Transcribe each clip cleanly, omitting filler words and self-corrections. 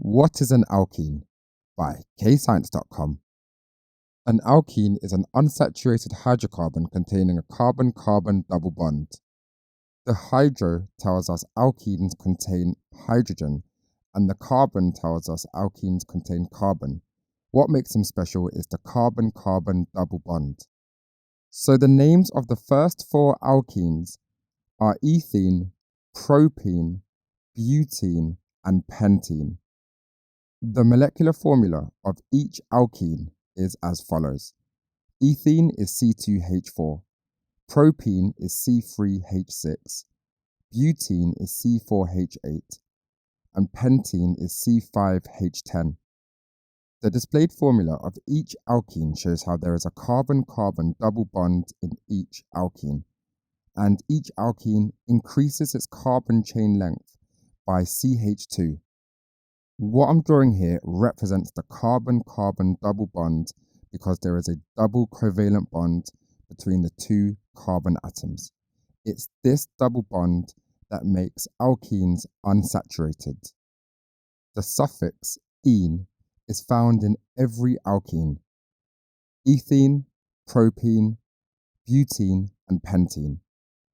What is an alkene? By KayScience.com. An alkene is an unsaturated hydrocarbon containing a carbon-carbon double bond. The hydro tells us alkenes contain hydrogen, and the carbon tells us alkenes contain carbon. What makes them special is the carbon-carbon double bond. So the names of the first four alkenes are ethene, propene, butene, and pentene. The molecular formula of each alkene is as follows. Ethene is C2H4, propene is C3H6, butene is C4H8, and pentene is C5H10. The displayed formula of each alkene shows how there is a carbon-carbon double bond in each alkene, and each alkene increases its carbon chain length by CH2. What I'm drawing here represents the carbon-carbon double bond because there is a double covalent bond between the two carbon atoms. It's this double bond that makes alkenes unsaturated. The suffix "ene" is found in every alkene: ethene, propene, butene, and pentene.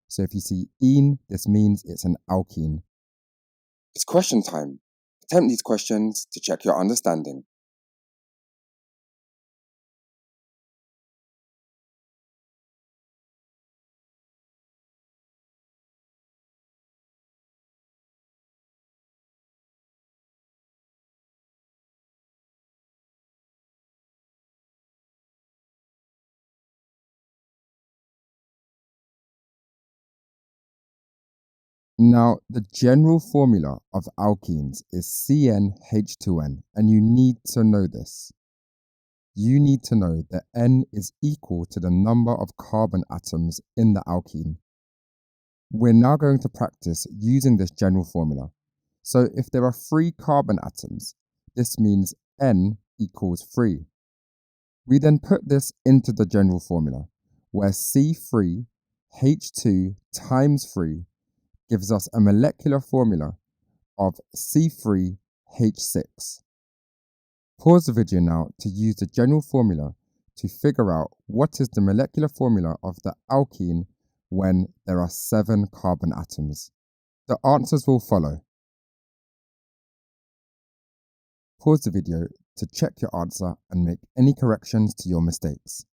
So if you see "ene", this means it's an alkene. It's question time. Attempt these questions to check your understanding. Now, the general formula of alkenes is CnH2n, and you need to know this. You need to know that N is equal to the number of carbon atoms in the alkene. We're now going to practice using this general formula. So if there are 3 carbon atoms, this means N equals 3. We then put this into the general formula, where C3H2 times 3 gives us a molecular formula of C3H6. Pause the video now to use the general formula to figure out what is the molecular formula of the alkene when there are 7 carbon atoms. The answers will follow. Pause the video to check your answer and make any corrections to your mistakes.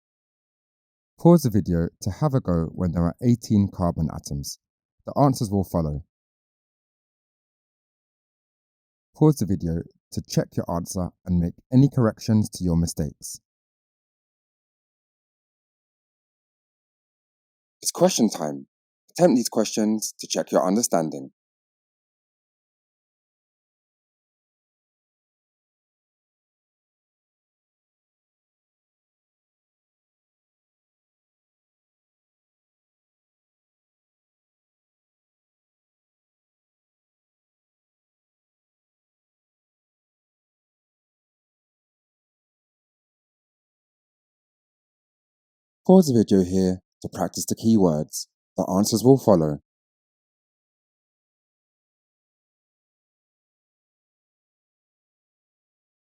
Pause the video to have a go when there are 18 carbon atoms. The answers will follow. Pause the video to check your answer and make any corrections to your mistakes. It's question time. Attempt these questions to check your understanding. Pause the video here to practice the keywords. The answers will follow.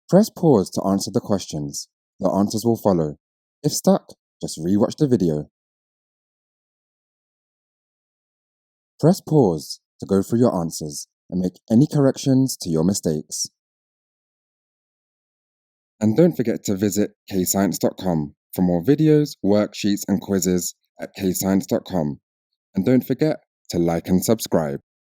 Press pause to answer the questions. The answers will follow. If stuck, just rewatch the video. Press pause to go through your answers and make any corrections to your mistakes. And don't forget to visit KayScience.com for more videos, worksheets, and quizzes at KayScience.com. And don't forget to like and subscribe.